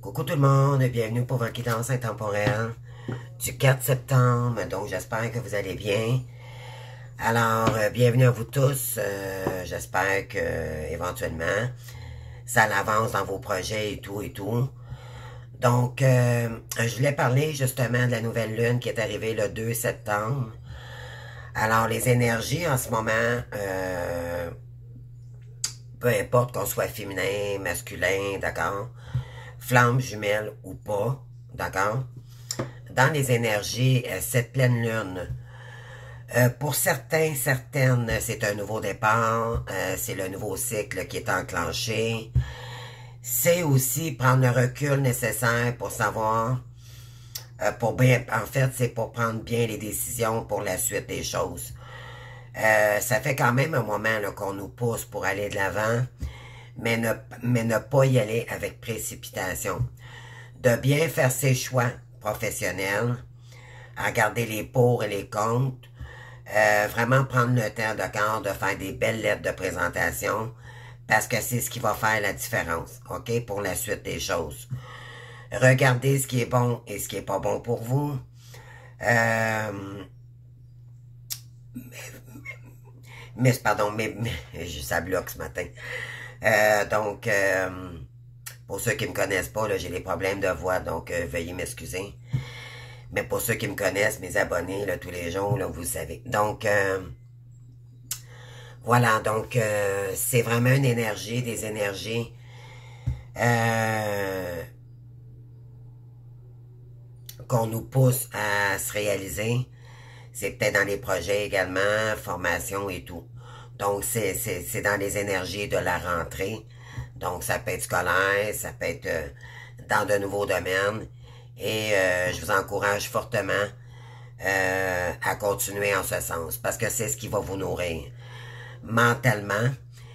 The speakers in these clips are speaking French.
Coucou tout le monde, bienvenue pour votre guidance intemporelle du 4 septembre, donc j'espère que vous allez bien. Alors, bienvenue à vous tous, j'espère que éventuellement ça avance dans vos projets et tout et tout. Donc, je voulais parler justement de la nouvelle lune qui est arrivée le 2 septembre. Alors, les énergies en ce moment, peu importe qu'on soit féminin, masculin, d'accord, flamme jumelle ou pas, d'accord, dans les énergies, cette pleine lune, pour certains, certaines, c'est un nouveau départ, c'est le nouveau cycle qui est enclenché. C'est aussi prendre le recul nécessaire pour savoir, en fait, c'est pour prendre bien les décisions pour la suite des choses. Ça fait quand même un moment qu'on nous pousse pour aller de l'avant, mais ne pas y aller avec précipitation. De bien faire ses choix professionnels, à regarder les pour et les contre, vraiment prendre le temps de faire des belles lettres de présentation, parce que c'est ce qui va faire la différence, ok, pour la suite des choses. Regardez ce qui est bon et ce qui est pas bon pour vous. Ça bloque ce matin. Pour ceux qui me connaissent pas, là, j'ai des problèmes de voix, donc veuillez m'excuser. Mais pour ceux qui me connaissent, mes abonnés, là, tous les jours, là, vous le savez. Donc, voilà, donc, c'est vraiment une énergie, des énergies qu'on nous pousse à se réaliser. C'est peut-être dans les projets également, formation et tout. Donc, c'est dans les énergies de la rentrée. Donc, ça peut être scolaire, ça peut être dans de nouveaux domaines. Et je vous encourage fortement à continuer en ce sens. Parce que c'est ce qui va vous nourrir mentalement.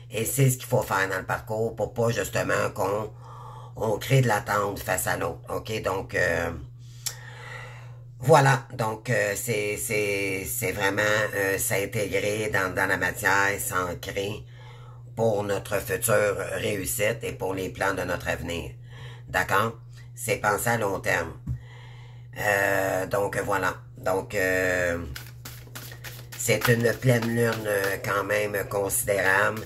Et c'est ce qu'il faut faire dans le parcours pour pas justement qu'on crée de l'attente face à l'autre. OK? Donc, voilà, donc c'est vraiment s'intégrer dans la matière, s'ancrer pour notre future réussite et pour les plans de notre avenir. D'accord? C'est penser à long terme. Donc voilà. Donc c'est une pleine lune quand même considérable.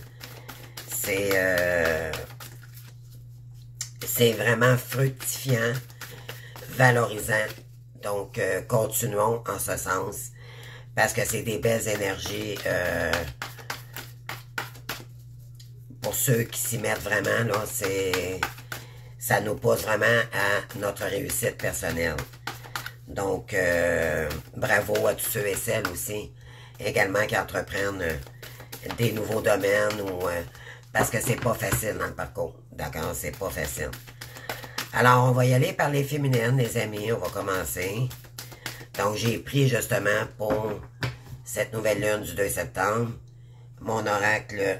C'est vraiment fructifiant, valorisant. Donc, continuons en ce sens, parce que c'est des belles énergies pour ceux qui s'y mettent vraiment, là, ça nous pousse vraiment à notre réussite personnelle. Donc, bravo à tous ceux et celles aussi, également qui entreprennent des nouveaux domaines, parce que c'est pas facile dans le parcours, d'accord, c'est pas facile. Alors, on va y aller par les féminines, les amis. On va commencer. Donc, j'ai pris justement pour cette nouvelle lune du 2 septembre mon oracle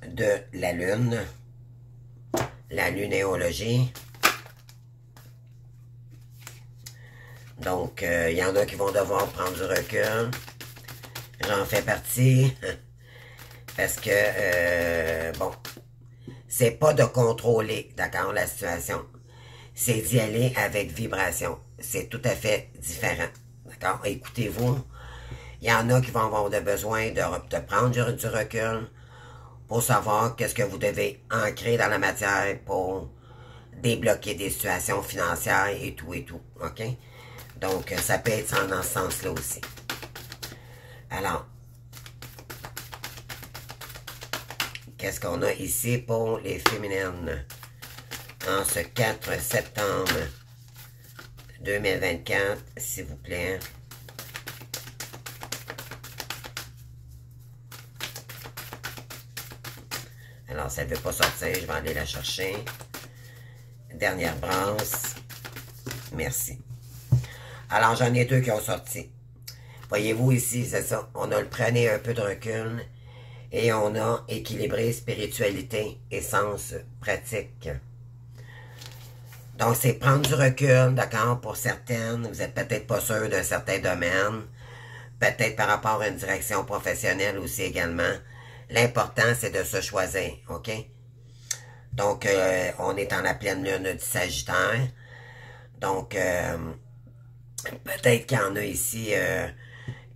de la lune, la lunéologie. Donc, il y en a qui vont devoir prendre du recul. J'en fais partie. Parce que, bon, c'est pas de contrôler, d'accord, la situation. C'est d'y aller avec vibration. C'est tout à fait différent. D'accord? Écoutez-vous. Il y en a qui vont avoir besoin de prendre du recul pour savoir qu'est-ce que vous devez ancrer dans la matière pour débloquer des situations financières et tout et tout. OK? Donc, ça peut être dans ce sens-là aussi. Alors, qu'est-ce qu'on a ici pour les féminines en ce 4 septembre 2024, s'il vous plaît? Alors, ça ne veut pas sortir, je vais aller la chercher. Dernière brasse. Merci. Alors, j'en ai deux qui ont sorti. Voyez-vous ici, c'est ça. On a le prenez un peu de recul. Et on a équilibré spiritualité et sens pratique. Donc, c'est prendre du recul, d'accord, pour certaines. Vous êtes peut-être pas sûr d'un certain domaine. Peut-être par rapport à une direction professionnelle aussi également. L'important, c'est de se choisir, OK? Donc, on est dans la pleine lune du Sagittaire. Donc, peut-être qu'il y en a ici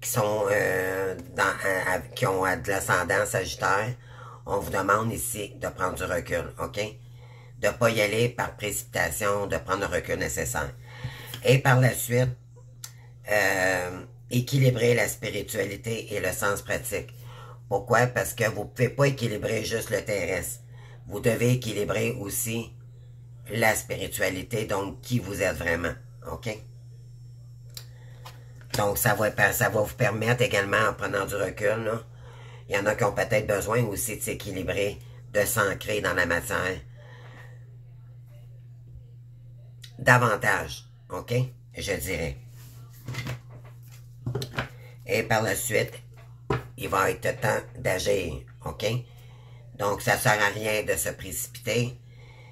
qui sont qui ont de l'ascendant Sagittaire. On vous demande ici de prendre du recul, OK? De ne pas y aller par précipitation, de prendre le recul nécessaire. Et par la suite, équilibrer la spiritualité et le sens pratique. Pourquoi? Parce que vous ne pouvez pas équilibrer juste le terrestre. Vous devez équilibrer aussi la spiritualité, donc qui vous êtes vraiment. OK? Donc, ça va vous permettre également, en prenant du recul, là, il y en a qui ont peut-être besoin aussi de s'équilibrer, de s'ancrer dans la matière. Davantage, OK? Je dirais. Et par la suite, il va être temps d'agir, OK? Donc, ça ne sert à rien de se précipiter.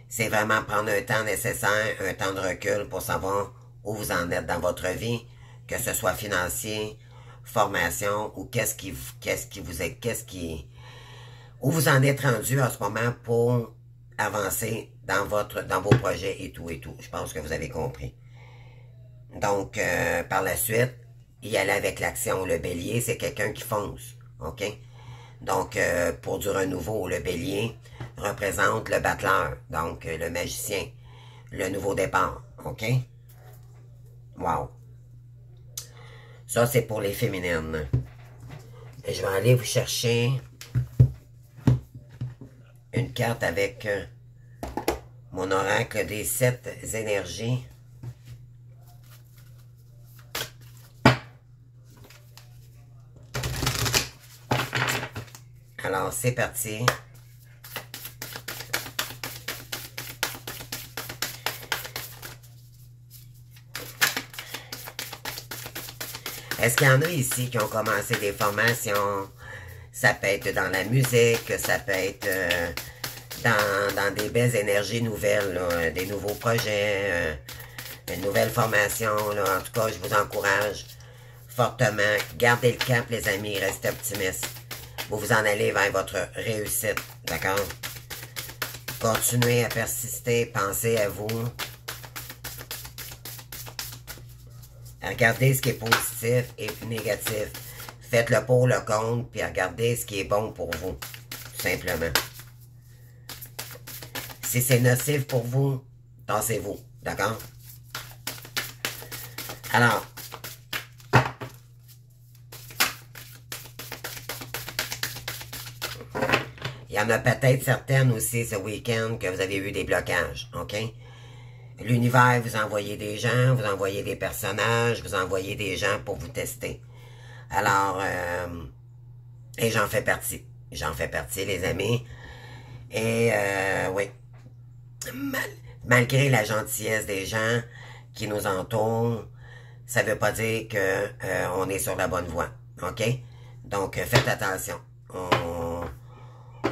C'est vraiment prendre un temps nécessaire, un temps de recul pour savoir où vous en êtes dans votre vie, que ce soit financier, formation, ou où vous en êtes rendu en ce moment pour avancer dans vos projets et tout. Je pense que vous avez compris. Donc, par la suite, y aller avec l'action. Le bélier, c'est quelqu'un qui fonce, OK? Donc, pour du renouveau, le bélier représente le battleur, donc le magicien, le nouveau départ, OK? Wow! Ça, c'est pour les féminines. Et je vais aller vous chercher une carte avec mon oracle des 7 énergies. Alors, c'est parti. Est-ce qu'il y en a ici qui ont commencé des formations? Ça peut être dans la musique, ça peut être dans des belles énergies nouvelles, là, des nouveaux projets, une nouvelle formation. Là. En tout cas, je vous encourage fortement. Gardez le cap, les amis, restez optimistes. Vous vous en allez vers votre réussite, d'accord? Continuez à persister, pensez à vous. Regardez ce qui est positif et négatif. Faites le pour, le contre, puis regardez ce qui est bon pour vous, tout simplement. Si c'est nocif pour vous, tassez-vous, d'accord? Alors, il y en a peut-être certaines aussi ce week-end que vous avez eu des blocages, OK? L'univers vous envoyez des gens, vous envoyez des personnages, vous envoyez des gens pour vous tester. Alors, et j'en fais partie. J'en fais partie, les amis. Et, oui. Malgré la gentillesse des gens qui nous entourent, ça veut pas dire que on est sur la bonne voie. OK? Donc, faites attention.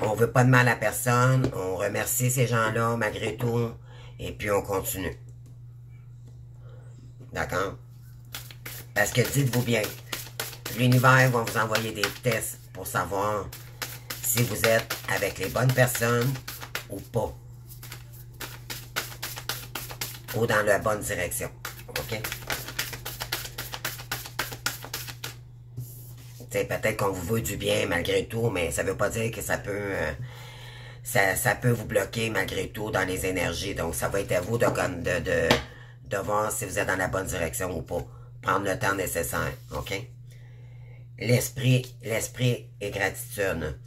On veut pas de mal à personne. On remercie ces gens-là malgré tout. Et puis, on continue. D'accord? Parce que dites-vous bien, l'univers va vous envoyer des tests pour savoir si vous êtes avec les bonnes personnes ou pas. Ou dans la bonne direction. OK? Peut-être qu'on vous veut du bien malgré tout, mais ça veut pas dire que ça peut... ça peut vous bloquer malgré tout dans les énergies. Donc, ça va être à vous de voir si vous êtes dans la bonne direction ou pas. Prendre le temps nécessaire, OK? L'esprit et gratitude.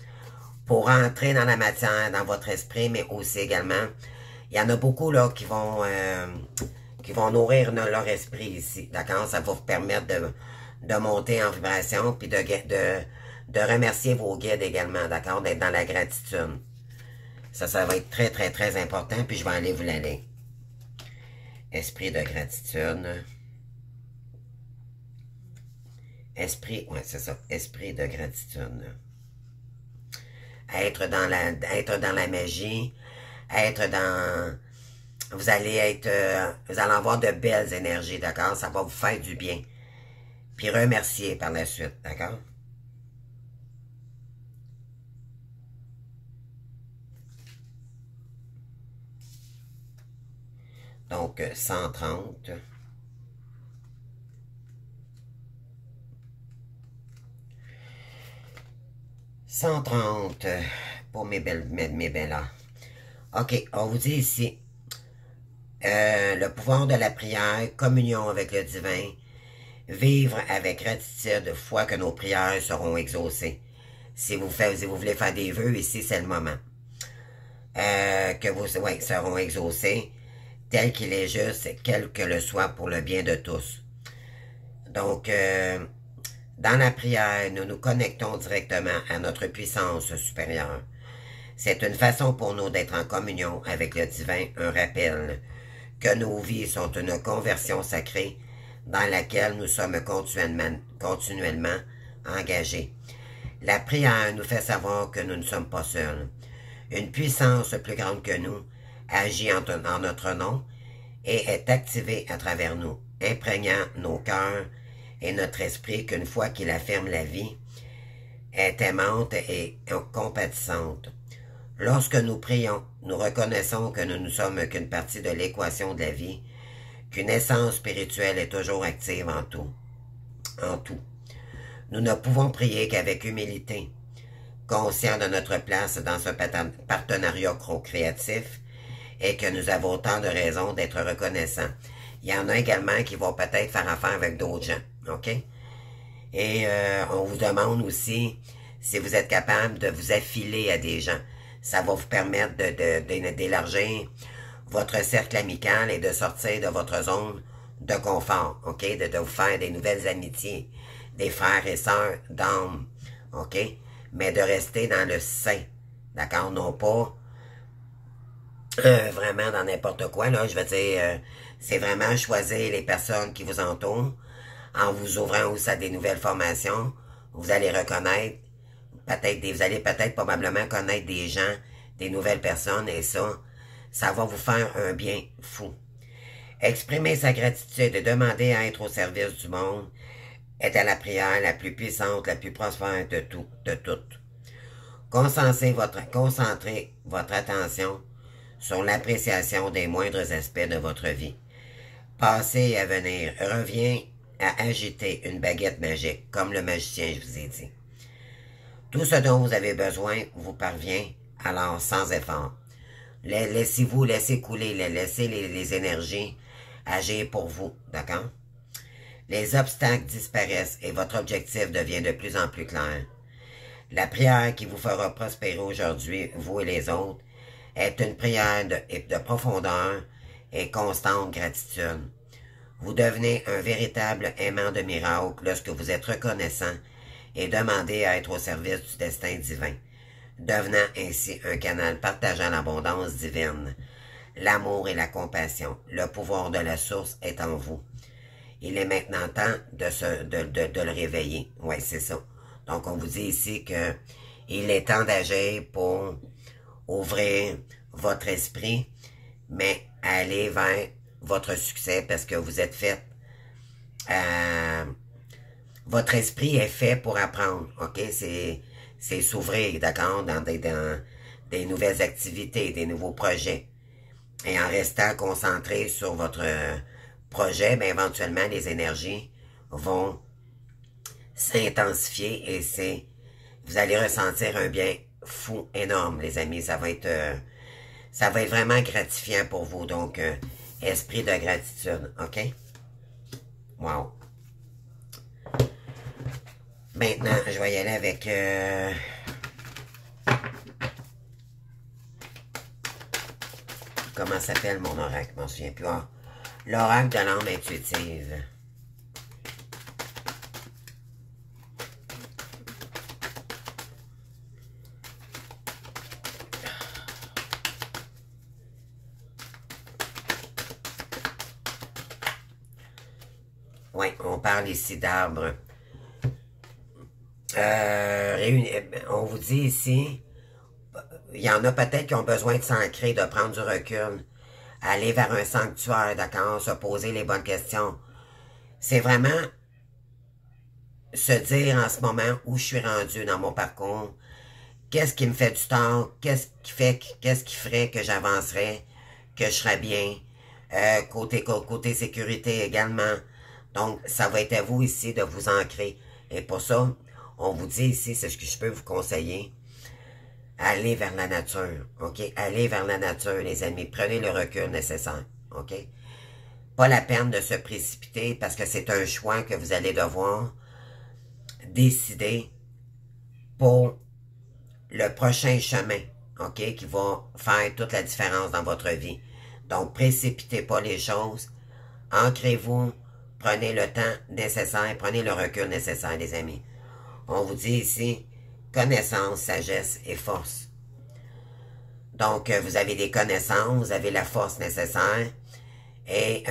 Pour entrer dans la matière, dans votre esprit, mais aussi également, il y en a beaucoup là qui vont nourrir leur esprit ici, d'accord? Ça va vous permettre de monter en vibration, puis de remercier vos guides également, d'accord? D'être dans la gratitude. Ça va être très, très, très important, puis je vais aller vous l'aller. Esprit de gratitude. Ouais, c'est ça. Esprit de gratitude. Être dans la magie, vous allez avoir de belles énergies, d'accord? Ça va vous faire du bien. Puis remercier par la suite, d'accord? Donc, 130. Pour mes belles. OK, on vous dit ici, le pouvoir de la prière, communion avec le divin, vivre avec gratitude, foi que nos prières seront exaucées. Si vous voulez faire des vœux, ici, c'est le moment. Que vous seront exaucés, tel qu'il est juste, quel que le soit, pour le bien de tous. Donc, dans la prière, nous nous connectons directement à notre puissance supérieure. C'est une façon pour nous d'être en communion avec le divin, un rappel que nos vies sont une conversion sacrée dans laquelle nous sommes continuellement engagés. La prière nous fait savoir que nous ne sommes pas seuls. Une puissance plus grande que nous agit en notre nom et est activée à travers nous, imprégnant nos cœurs et notre esprit qu'une fois qu'il affirme la vie, est aimante et compatissante. Lorsque nous prions, nous reconnaissons que nous ne sommes qu'une partie de l'équation de la vie, qu'une essence spirituelle est toujours active en tout. Nous ne pouvons prier qu'avec humilité, conscients de notre place dans ce partenariat créatif et que nous avons tant de raisons d'être reconnaissants. Il y en a également qui vont peut-être faire affaire avec d'autres gens, OK? Et on vous demande aussi si vous êtes capable de vous affiler à des gens. Ça va vous permettre d'élargir votre cercle amical et de sortir de votre zone de confort, OK? De vous faire des nouvelles amitiés, des frères et sœurs d'âme, OK? Mais de rester dans le sain, d'accord? Non pas vraiment dans n'importe quoi, là. Je veux dire, c'est vraiment choisir les personnes qui vous entourent en vous ouvrant aussi à des nouvelles formations. Vous allez reconnaître vous allez peut-être probablement connaître des gens, des nouvelles personnes, et ça va vous faire un bien fou. Exprimer sa gratitude et demander à être au service du monde est à la prière la plus puissante, la plus prospère de toutes. Concentrez votre attention sur l'appréciation des moindres aspects de votre vie. Passé et à venir revient à agiter une baguette magique, comme le magicien, je vous ai dit. Tout ce dont vous avez besoin vous parvient, alors sans effort. Laissez couler, laissez les énergies agir pour vous, d'accord? Les obstacles disparaissent et votre objectif devient de plus en plus clair. La prière qui vous fera prospérer aujourd'hui, vous et les autres, est une prière de profondeur et constante gratitude. Vous devenez un véritable aimant de miracles lorsque vous êtes reconnaissant et demandez à être au service du destin divin, devenant ainsi un canal partageant l'abondance divine, l'amour et la compassion. Le pouvoir de la source est en vous. Il est maintenant temps de le réveiller. Oui, c'est ça. Donc, on vous dit ici que il est temps d'agir pour ouvrir votre esprit, mais aller vers votre succès parce que vous êtes fait... votre esprit est fait pour apprendre, OK? C'est s'ouvrir, d'accord? Dans des nouvelles activités, des nouveaux projets. Et en restant concentré sur votre projet, bien, éventuellement, les énergies vont s'intensifier et vous allez ressentir un bien fou énorme, les amis. Ça va être vraiment gratifiant pour vous. Donc, esprit de gratitude, OK? Wow! Maintenant, je vais y aller avec... comment s'appelle mon oracle? Je m'en souviens plus. Ah, l'oracle de l'âme intuitive. Oui, on parle ici d'arbres. On vous dit ici, il y en a peut-être qui ont besoin de s'ancrer, de prendre du recul, aller vers un sanctuaire, d'accord, se poser les bonnes questions. C'est vraiment se dire en ce moment où je suis rendu dans mon parcours, qu'est-ce qui me fait du tort, qu'est-ce qui ferait que j'avancerais, que je serais bien, côté sécurité également. Donc, ça va être à vous ici de vous ancrer. Et pour ça, on vous dit ici, c'est ce que je peux vous conseiller. Allez vers la nature, OK? Allez vers la nature, les amis. Prenez le recul nécessaire, OK? Pas la peine de se précipiter parce que c'est un choix que vous allez devoir décider pour le prochain chemin, OK? Qui va faire toute la différence dans votre vie. Donc, précipitez pas les choses. Ancrez-vous. Prenez le temps nécessaire. Prenez le recul nécessaire, les amis. On vous dit ici, connaissance, sagesse et force. Donc, vous avez des connaissances, vous avez la force nécessaire et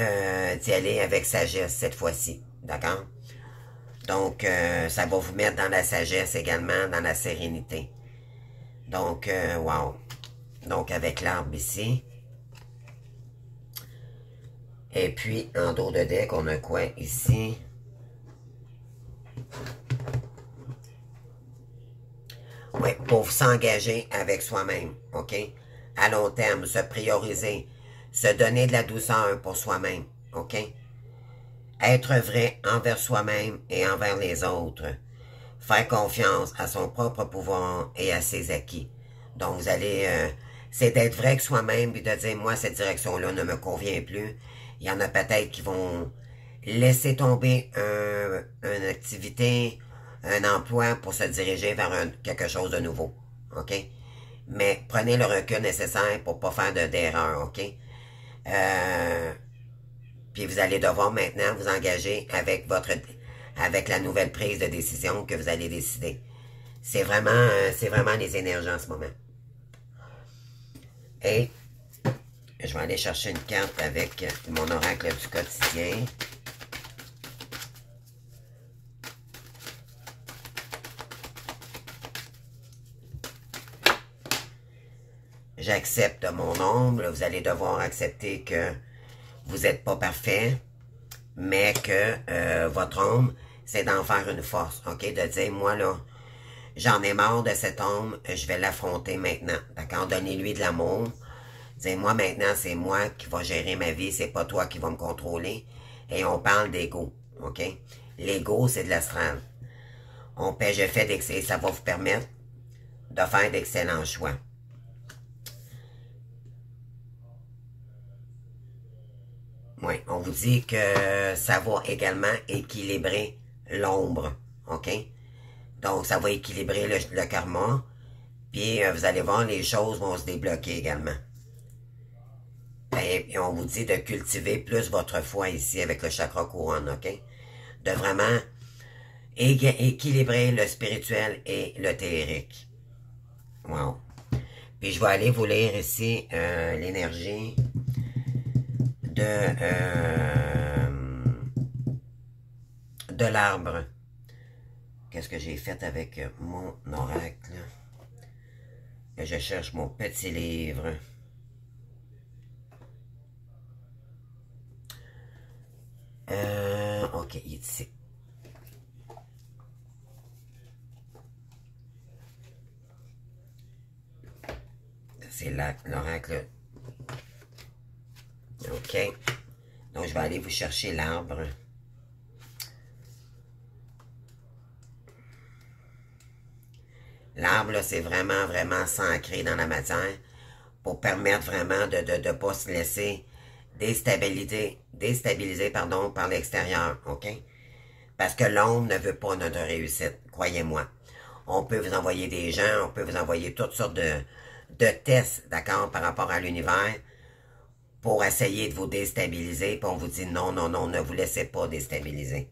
d'y aller avec sagesse cette fois-ci. D'accord? Donc, ça va vous mettre dans la sagesse également, dans la sérénité. Donc, wow. Donc, avec l'arbre ici. Et puis, en dos de deck, on a quoi ici? Oui, pour s'engager avec soi-même, OK? À long terme, se prioriser, se donner de la douceur pour soi-même, OK? Être vrai envers soi-même et envers les autres. Faire confiance à son propre pouvoir et à ses acquis. Donc, vous allez... c'est d'être vrai avec soi-même et de dire, moi, cette direction-là ne me convient plus. Il y en a peut-être qui vont laisser tomber une activité, un emploi pour se diriger vers quelque chose de nouveau. OK? Mais prenez le recul nécessaire pour pas faire d'erreur. OK? Puis vous allez devoir maintenant vous engager avec la nouvelle prise de décision que vous allez décider. C'est vraiment les énergies en ce moment. Et je vais aller chercher une carte avec mon oracle du quotidien. J'accepte mon ombre. Vous allez devoir accepter que vous n'êtes pas parfait, mais que votre ombre, c'est d'en faire une force, OK? De dire, moi, là, j'en ai marre de cette ombre, je vais l'affronter maintenant, d'accord? Donnez-lui de l'amour. Dire, moi, maintenant, c'est moi qui va gérer ma vie, c'est pas toi qui va me contrôler. Et on parle d'ego, OK? L'ego, c'est de l'astral. On pêche le fait d'excès, ça va vous permettre de faire d'excellents choix. Oui, on vous dit que ça va également équilibrer l'ombre, OK? Donc, ça va équilibrer le karma, puis vous allez voir, les choses vont se débloquer également. Et on vous dit de cultiver plus votre foi ici avec le chakra couronne, OK? De vraiment équilibrer le spirituel et le théorique. Wow. Puis je vais aller vous lire ici l'énergie de l'arbre. Qu'est-ce que j'ai fait avec mon oracle? Je cherche mon petit livre. OK, il est ici. C'est l'oracle. OK. Donc, je vais aller vous chercher l'arbre. L'arbre, c'est vraiment s'ancrer dans la matière pour permettre vraiment de ne pas se laisser déstabiliser par l'extérieur, OK? Parce que l'ombre ne veut pas notre réussite, croyez-moi. On peut vous envoyer des gens, on peut vous envoyer toutes sortes de tests, d'accord, par rapport à l'univers, pour essayer de vous déstabiliser, puis on vous dit non, non, non, ne vous laissez pas déstabiliser.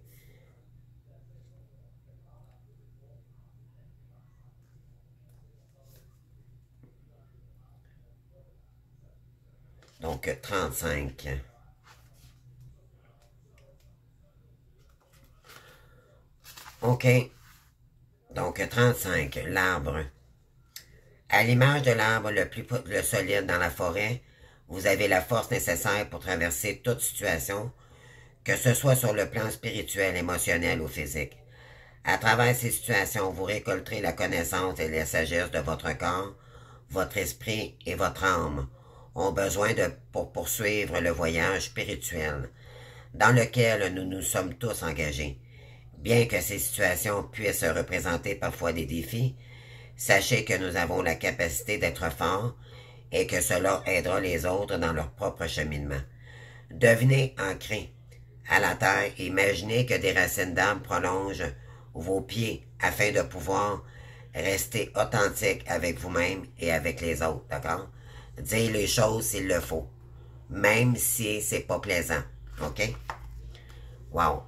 Donc, 35. OK. Donc, 35, l'arbre. À l'image de l'arbre le solide dans la forêt, vous avez la force nécessaire pour traverser toute situation, que ce soit sur le plan spirituel, émotionnel ou physique. À travers ces situations, vous récolterez la connaissance et la sagesse de votre corps, votre esprit et votre âme. ont besoin pour poursuivre le voyage spirituel dans lequel nous nous sommes tous engagés. Bien que ces situations puissent représenter parfois des défis, sachez que nous avons la capacité d'être forts et que cela aidera les autres dans leur propre cheminement. Devenez ancrés à la terre et imaginez que des racines d'arbres prolongent vos pieds afin de pouvoir rester authentique avec vous-même et avec les autres, d'accord? Dire les choses s'il le faut, même si c'est pas plaisant, ok? Wow!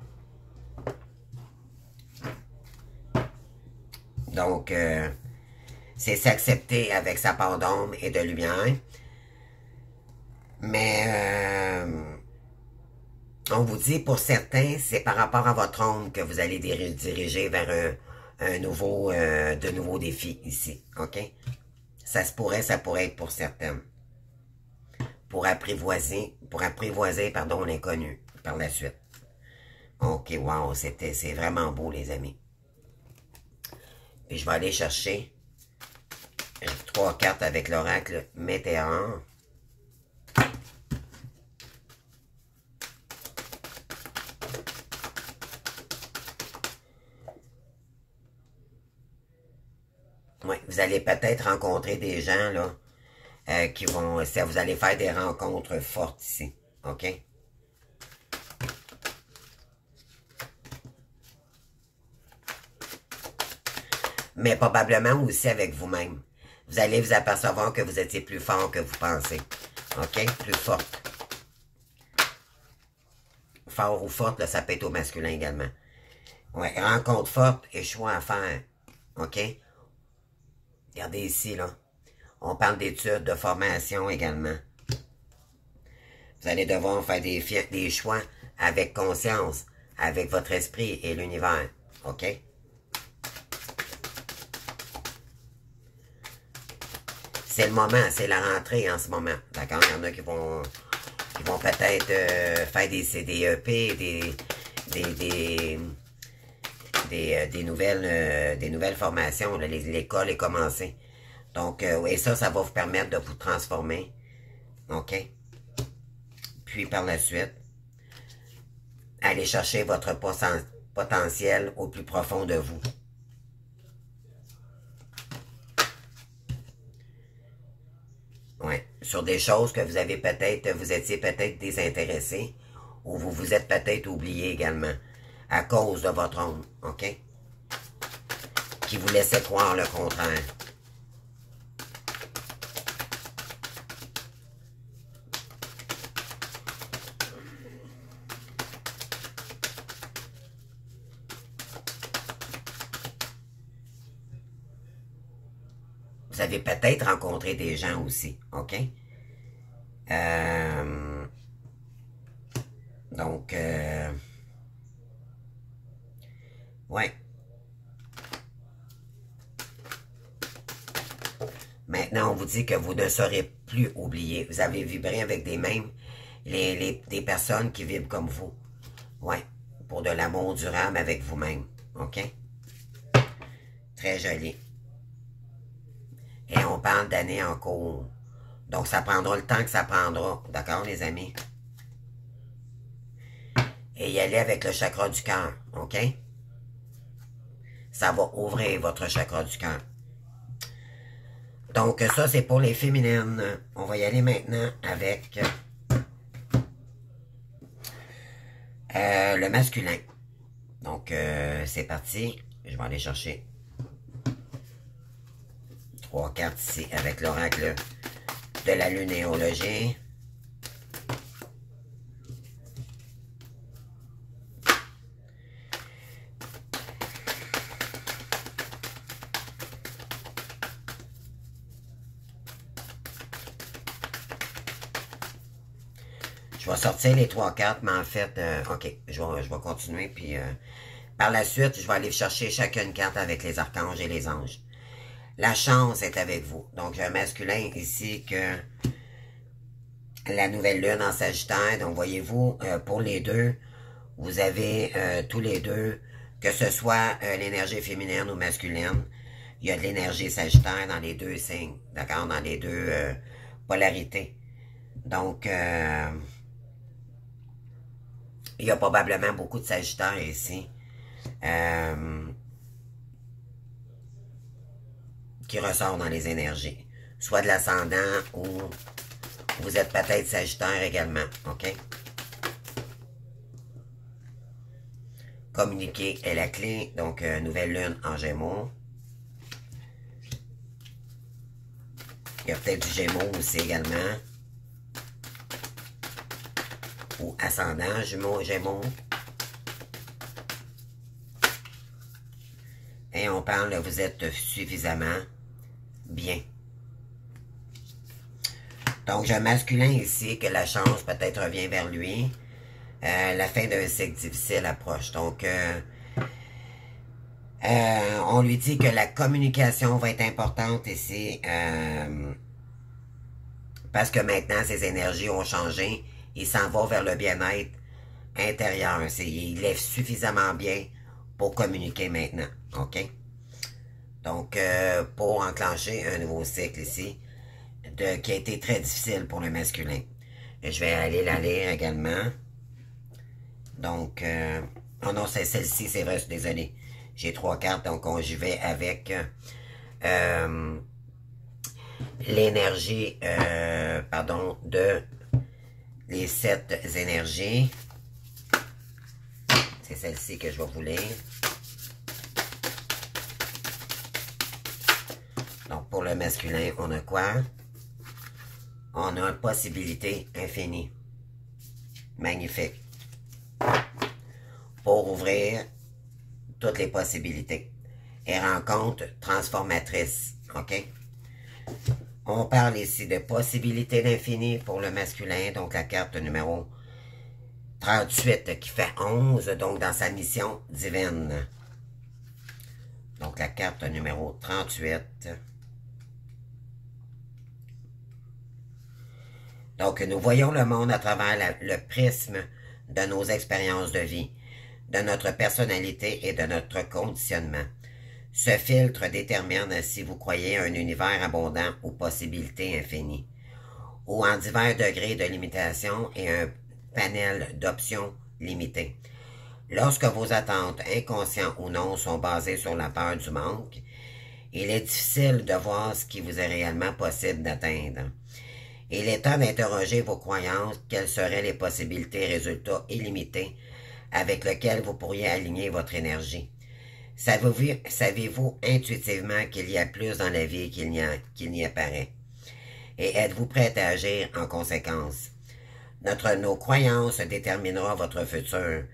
Donc, c'est s'accepter avec sa part d'ombre et de lumière. Mais on vous dit, pour certains, c'est par rapport à votre ombre que vous allez diriger vers de nouveaux défis ici. OK? Ça pourrait être pour certaines. Pour apprivoiser, pardon, l'inconnu par la suite. OK, wow, c'est vraiment beau, les amis. Puis je vais aller chercher 3 cartes avec l'oracle Météore. Oui, vous allez peut-être rencontrer des gens, là, qui vont... Vous allez faire des rencontres fortes ici, OK? Mais probablement aussi avec vous-même. Vous allez vous apercevoir que vous étiez plus fort que vous pensez, OK? Plus forte. Fort ou forte, là, ça peut être au masculin également. Ouais, rencontre forte et choix à faire, OK? Regardez ici, là. On parle d'études, de formation également. Vous allez devoir faire des choix avec conscience, avec votre esprit et l'univers. OK? C'est le moment, c'est la rentrée en ce moment. D'accord? Il y en a qui vont peut-être faire des CDEP, des nouvelles formations. L'école est commencée. Donc, et ça va vous permettre de vous transformer. OK? Puis, par la suite, allez chercher votre potentiel au plus profond de vous. Ouais. Sur des choses que vous étiez peut-être désintéressé, ou vous vous êtes peut-être oublié également, à cause de votre ombre, OK? Qui vous laissait croire le contraire. Vous avez peut-être rencontré des gens aussi, OK? Donc, ouais. Maintenant, on vous dit que vous ne serez plus oublié. Vous avez vibré avec des mêmes, des personnes qui vibrent comme vous. Ouais. Pour de l'amour durable avec vous-même, OK? Très joli. Et on parle d'années en cours. Donc, ça prendra le temps que ça prendra. D'accord, les amis? Et y aller avec le chakra du cœur. OK? Ça va ouvrir votre chakra du cœur. Donc, ça, c'est pour les féminines. On va y aller maintenant avec le masculin. Donc, c'est parti. Je vais aller chercher 3 cartes ici avec l'oracle de la lunéologie. Je vais sortir les 3 cartes, mais en fait, OK, je vais continuer, puis par la suite, je vais aller chercher chacune carte avec les archanges et les anges. La chance est avec vous. Donc, j'ai un masculin ici que la nouvelle lune en Sagittaire. Donc, voyez-vous, pour les deux, vous avez tous les deux, que ce soit l'énergie féminine ou masculine, il y a de l'énergie Sagittaire dans les deux signes, d'accord, dans les deux polarités. Donc, il y a probablement beaucoup de Sagittaires ici qui ressort dans les énergies. Soit de l'ascendant ou vous êtes peut-être Sagittaire également, OK? Communiquer est la clé, donc nouvelle lune en Gémeaux. Il y a peut-être du Gémeaux aussi également. Ou ascendant Gémeaux. Et on parle, vous êtes suffisamment bien. Donc, j'ai un masculin ici que la chance peut-être revient vers lui. La fin d'un cycle difficile approche. Donc, on lui dit que la communication va être importante ici. Parce que maintenant, ses énergies ont changé. Il s'en va vers le bien-être intérieur. Il est suffisamment bien pour communiquer maintenant. OK? Donc, pour enclencher un nouveau cycle ici, qui a été très difficile pour le masculin. Et je vais aller la lire également. Donc, oh non, c'est celle-ci, c'est vrai, je suis désolé. J'ai 3 cartes, donc j'y vais avec l'énergie, pardon, de les 7 énergies. C'est celle-ci que je vais vous lire. Donc, pour le masculin, on a quoi? On a une possibilité infinie. Magnifique. Pour ouvrir toutes les possibilités. Et rencontre transformatrice. OK? On parle ici de possibilités d'infini pour le masculin. Donc, la carte numéro 38 qui fait 11. Donc, dans sa mission divine. Donc, la carte numéro 38. Donc, nous voyons le monde à travers le prisme de nos expériences de vie, de notre personnalité et de notre conditionnement. Ce filtre détermine si vous croyez à un univers abondant ou possibilités infinies, ou en divers degrés de limitation et un panel d'options limitées. Lorsque vos attentes, inconscientes ou non, sont basées sur la peur du manque, il est difficile de voir ce qui vous est réellement possible d'atteindre. Il est temps d'interroger vos croyances, quelles seraient les possibilités et résultats illimités avec lesquels vous pourriez aligner votre énergie. Savez-vous intuitivement qu'il y a plus dans la vie qu'il n'y apparaît? Et êtes-vous prêt à agir en conséquence? Nos croyances détermineront votre futur,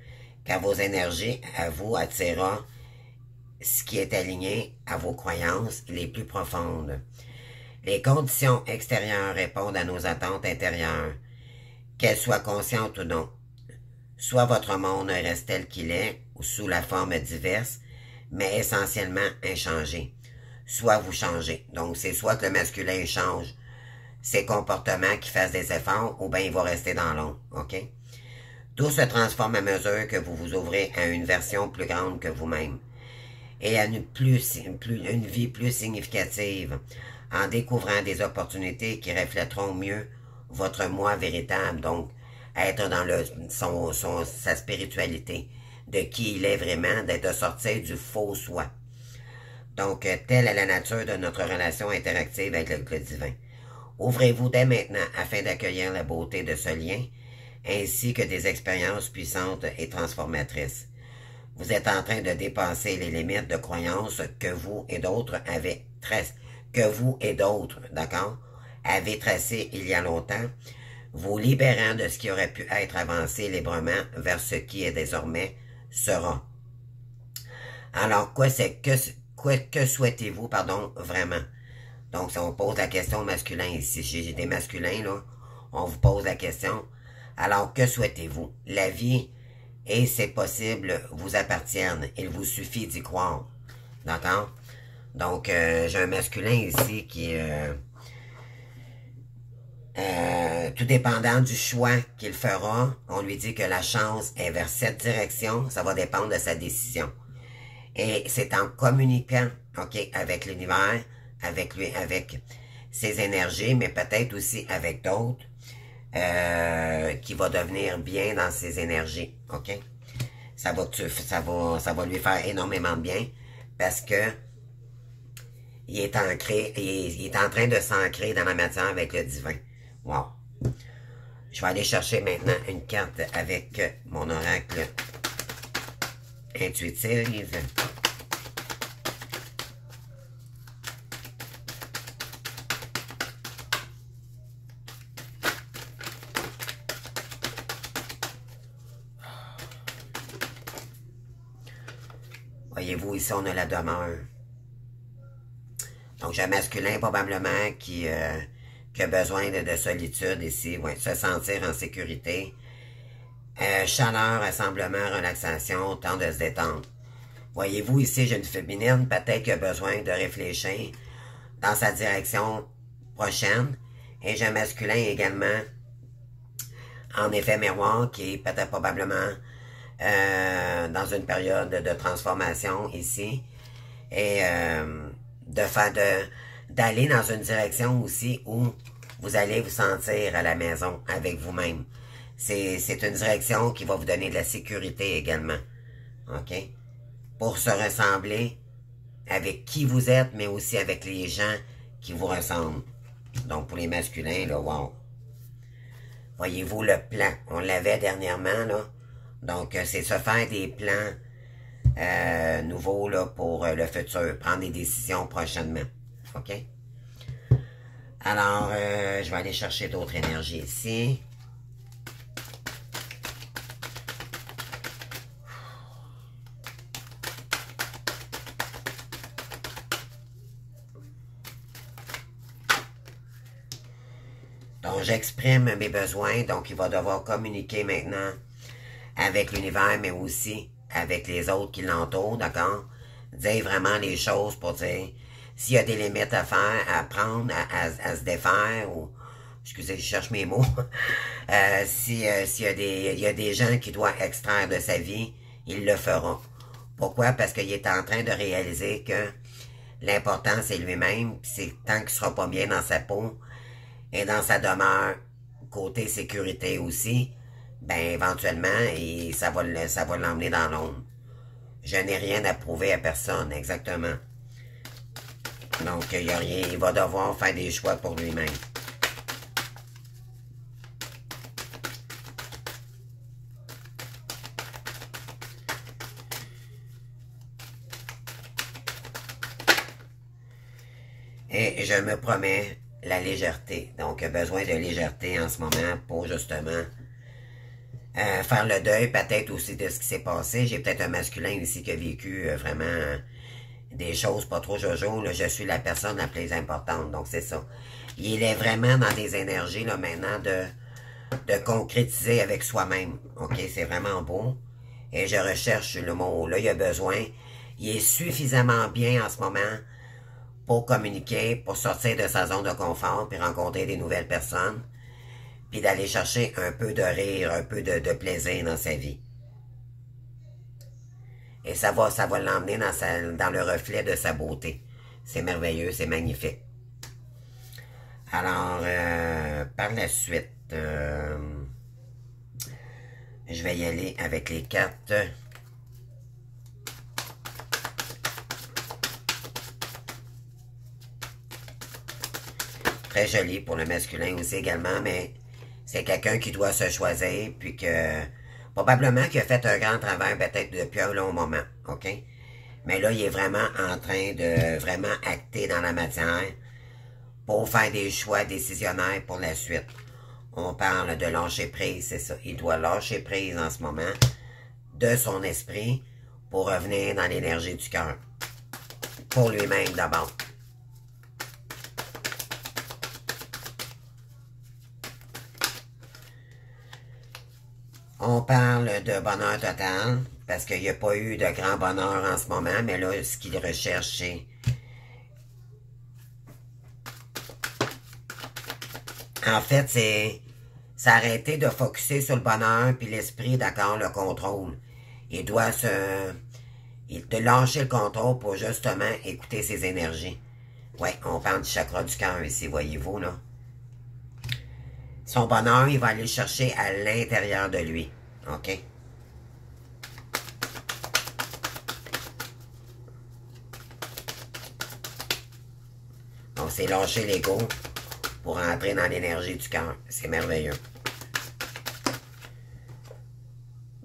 car vos énergies à vous attireront ce qui est aligné à vos croyances les plus profondes. Les conditions extérieures répondent à nos attentes intérieures, qu'elles soient conscientes ou non. Soit votre monde reste tel qu'il est, ou sous la forme diverse, mais essentiellement inchangé. Soit vous changez. Donc, c'est soit que le masculin change ses comportements, qu'il fasse des efforts, ou bien il va rester dans l'ombre. OK? Tout se transforme à mesure que vous vous ouvrez à une version plus grande que vous-même et à une vie plus significative en découvrant des opportunités qui reflèteront mieux votre moi véritable. Donc, être dans sa spiritualité, de qui il est vraiment, d'être sorti du faux soi. Donc, telle est la nature de notre relation interactive avec le divin. Ouvrez-vous dès maintenant afin d'accueillir la beauté de ce lien, ainsi que des expériences puissantes et transformatrices. Vous êtes en train de dépasser les limites de croyances que vous et d'autres avez d'accord, avez tracées il y a longtemps, vous libérant de ce qui aurait pu être avancé librement vers ce qui est désormais sera. Alors, que souhaitez-vous, vraiment? Donc, si on pose la question au masculin ici, j'ai des masculins, là, on vous pose la question. Alors, que souhaitez-vous? La vie et ses possibles vous appartiennent. Il vous suffit d'y croire. D'accord? Donc, j'ai un masculin ici qui est tout dépendant du choix qu'il fera. On lui dit que la chance est vers cette direction. Ça va dépendre de sa décision. Et c'est en communiquant, OK, avec l'univers, avec lui, avec ses énergies, mais peut-être aussi avec d'autres, qui va devenir bien dans ses énergies, ok? Ça va lui faire énormément de bien parce que il est ancré, il est en train de s'ancrer dans la matière avec le divin. Wow! Je vais aller chercher maintenant une carte avec mon oracle intuitive. Voyez-vous, ici, on a la demeure. Donc, j'ai un masculin, probablement, qui a besoin de solitude ici. Ouais, se sentir en sécurité. Chaleur, rassemblement, relaxation, temps de se détendre. Voyez-vous, ici, j'ai une féminine, peut-être qui a besoin de réfléchir dans sa direction prochaine. Et j'ai un masculin également, en effet miroir, qui est peut-être probablement dans une période de transformation ici. Et d'aller dans une direction aussi où vous allez vous sentir à la maison avec vous-même. C'est une direction qui va vous donner de la sécurité également. OK? Pour se ressembler avec qui vous êtes, mais aussi avec les gens qui vous ressemblent. Donc, pour les masculins, là, wow. Voyez-vous le plan? On l'avait dernièrement, là. Donc, c'est se faire des plans nouveaux, là, pour le futur. Prendre des décisions prochainement. OK? Alors, je vais aller chercher d'autres énergies ici. Donc, j'exprime mes besoins. Donc, il va devoir communiquer maintenant avec l'univers, mais aussi avec les autres qui l'entourent, d'accord? Dire vraiment les choses pour dire s'il y a des limites à faire, à prendre, à se défaire, ou, excusez, je cherche mes mots, s'il y a des gens qui doivent extraire de sa vie, il le fera. Pourquoi? Parce qu'il est en train de réaliser que l'important, c'est lui-même, puis c'est tant qu'il sera pas bien dans sa peau, et dans sa demeure, côté sécurité aussi, ben éventuellement, ça va l'emmener dans l'ombre. Je n'ai rien à prouver à personne, exactement. Donc, il n'y a rien, il va devoir faire des choix pour lui-même. Et je me promets la légèreté. Donc, besoin de légèreté en ce moment pour justement faire le deuil peut-être aussi de ce qui s'est passé. J'ai peut-être un masculin ici qui a vécu vraiment des choses pas trop jojo. Là, je suis la personne la plus importante. Donc, c'est ça. Il est vraiment dans des énergies là maintenant de concrétiser avec soi-même. OK, c'est vraiment beau. Et je recherche le mot. Là, il a besoin. Il est suffisamment bien en ce moment pour communiquer, pour sortir de sa zone de confort, puis rencontrer des nouvelles personnes, puis d'aller chercher un peu de rire, un peu de plaisir dans sa vie. Et ça va l'emmener dans le reflet de sa beauté. C'est merveilleux, c'est magnifique. Alors, par la suite, je vais y aller avec les cartes. Très joli pour le masculin aussi également, mais c'est quelqu'un qui doit se choisir, puis que probablement qu'il a fait un grand travail peut-être depuis un long moment, OK? Mais là, il est vraiment en train de vraiment acter dans la matière pour faire des choix décisionnaires pour la suite. On parle de lâcher prise, c'est ça. Il doit lâcher prise en ce moment de son esprit pour revenir dans l'énergie du cœur. Pour lui-même d'abord. On parle de bonheur total, parce qu'il n'y a pas eu de grand bonheur en ce moment, mais là, ce qu'il recherche, c'est... En fait, c'est s'arrêter de focusser sur le bonheur, puis l'esprit, d'accord, le contrôle. Il doit de lâcher le contrôle pour justement écouter ses énergies. Ouais, on parle du chakra du cœur ici, voyez-vous, là. Son bonheur, il va aller le chercher à l'intérieur de lui. OK? On s'est lâché l'ego pour entrer dans l'énergie du cœur. C'est merveilleux.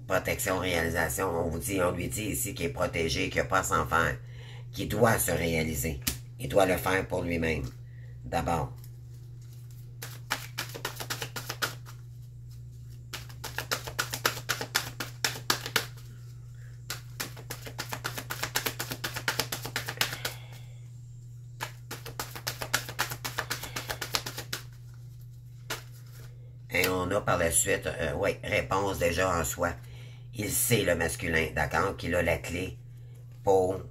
Protection, réalisation. On lui dit ici qu'il est protégé, qu'il n'a pas à s'en faire, qu'il doit se réaliser. Il doit le faire pour lui-même. D'abord. Et on a par la suite, oui, réponse déjà en soi. Il sait, le masculin, d'accord, qu'il a la clé pour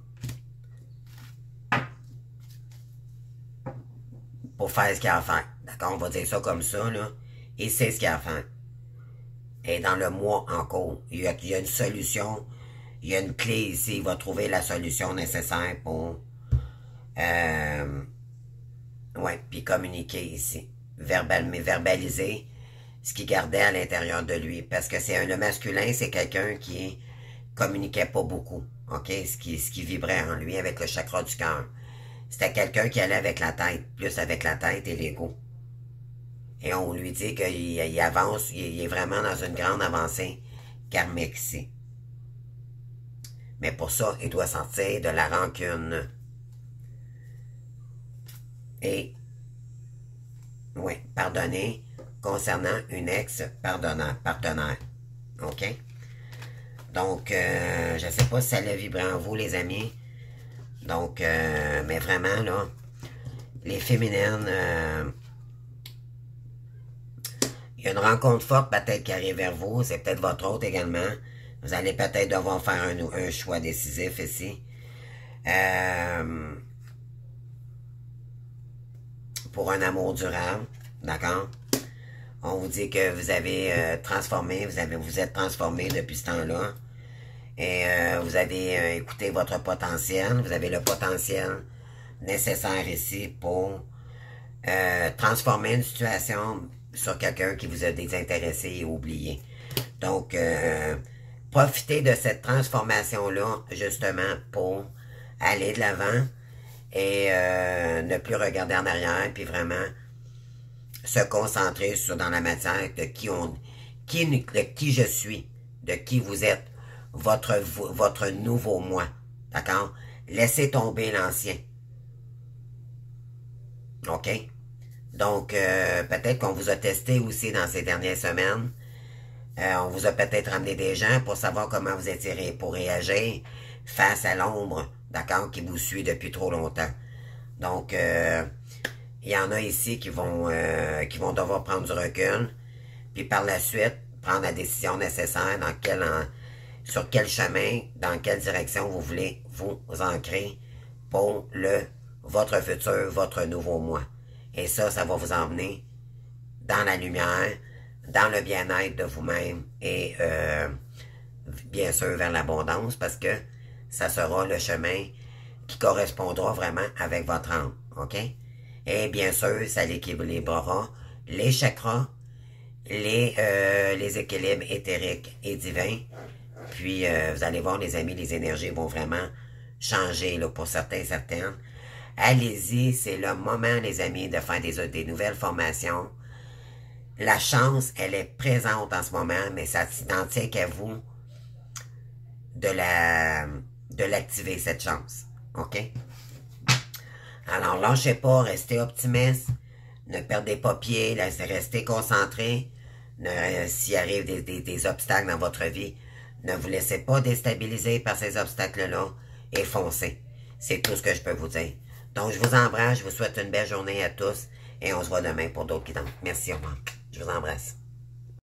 faire ce qu'il a à faire. D'accord, on va dire ça comme ça, là. Il sait ce qu'il a à faire. Et dans le mois en cours, il y a une solution, il y a une clé ici, il va trouver la solution nécessaire pour, ouais, puis communiquer ici. Verbaliser ce qu'il gardait à l'intérieur de lui. Parce que le masculin, c'est quelqu'un qui communiquait pas beaucoup. OK? Ce qui vibrait en lui avec le chakra du cœur. C'était quelqu'un qui allait avec la tête, plus avec la tête et l'ego. Et on lui dit qu'il avance, il est vraiment dans une grande avancée karmique ici. Mais pour ça, il doit sortir de la rancune. Et, oui, pardonner concernant une ex-partenaire. OK? Donc, je ne sais pas si ça l'a vibré en vous, les amis. Donc, mais vraiment, là, les féminines, il y a une rencontre forte peut-être qui arrive vers vous. C'est peut-être votre autre également. Vous allez peut-être devoir faire un choix décisif ici. Pour un amour durable. D'accord? On vous dit que vous avez transformé, vous êtes transformé depuis ce temps-là. Et vous avez écouté votre potentiel. Vous avez le potentiel nécessaire ici pour transformer une situation sur quelqu'un qui vous a désintéressé et oublié. Donc, profitez de cette transformation-là, justement, pour aller de l'avant et ne plus regarder en arrière, puis vraiment se concentrer dans la matière de qui je suis, de qui vous êtes, votre nouveau moi. D'accord? Laissez tomber l'ancien. OK? Donc, peut-être qu'on vous a testé aussi dans ces dernières semaines. On vous a peut-être amené des gens pour savoir comment vous étiez pour réagir face à l'ombre, d'accord, qui vous suit depuis trop longtemps. Donc, il y en a ici qui vont devoir prendre du recul, puis par la suite, prendre la décision nécessaire sur quel chemin, dans quelle direction vous voulez vous ancrer pour votre futur, votre nouveau moi. Et ça va vous emmener dans la lumière, dans le bien-être de vous-même et bien sûr vers l'abondance parce que ça sera le chemin qui correspondra vraiment avec votre âme. OK? Et bien sûr, ça l'équilibrera les chakras, les équilibres éthériques et divins. Puis, vous allez voir, les amis, les énergies vont vraiment changer là, pour certaines. Allez-y, c'est le moment, les amis, de faire des nouvelles formations. La chance, elle est présente en ce moment, mais ça n'en tient qu'à vous de l'activer, cette chance. OK? Alors, lâchez pas, restez optimiste, ne perdez pas pied, restez concentré. S'il arrive des obstacles dans votre vie, ne vous laissez pas déstabiliser par ces obstacles-là et foncez. C'est tout ce que je peux vous dire. Donc, je vous embrasse, je vous souhaite une belle journée à tous et on se voit demain pour d'autres guidances. Merci, au revoir. Je vous embrasse.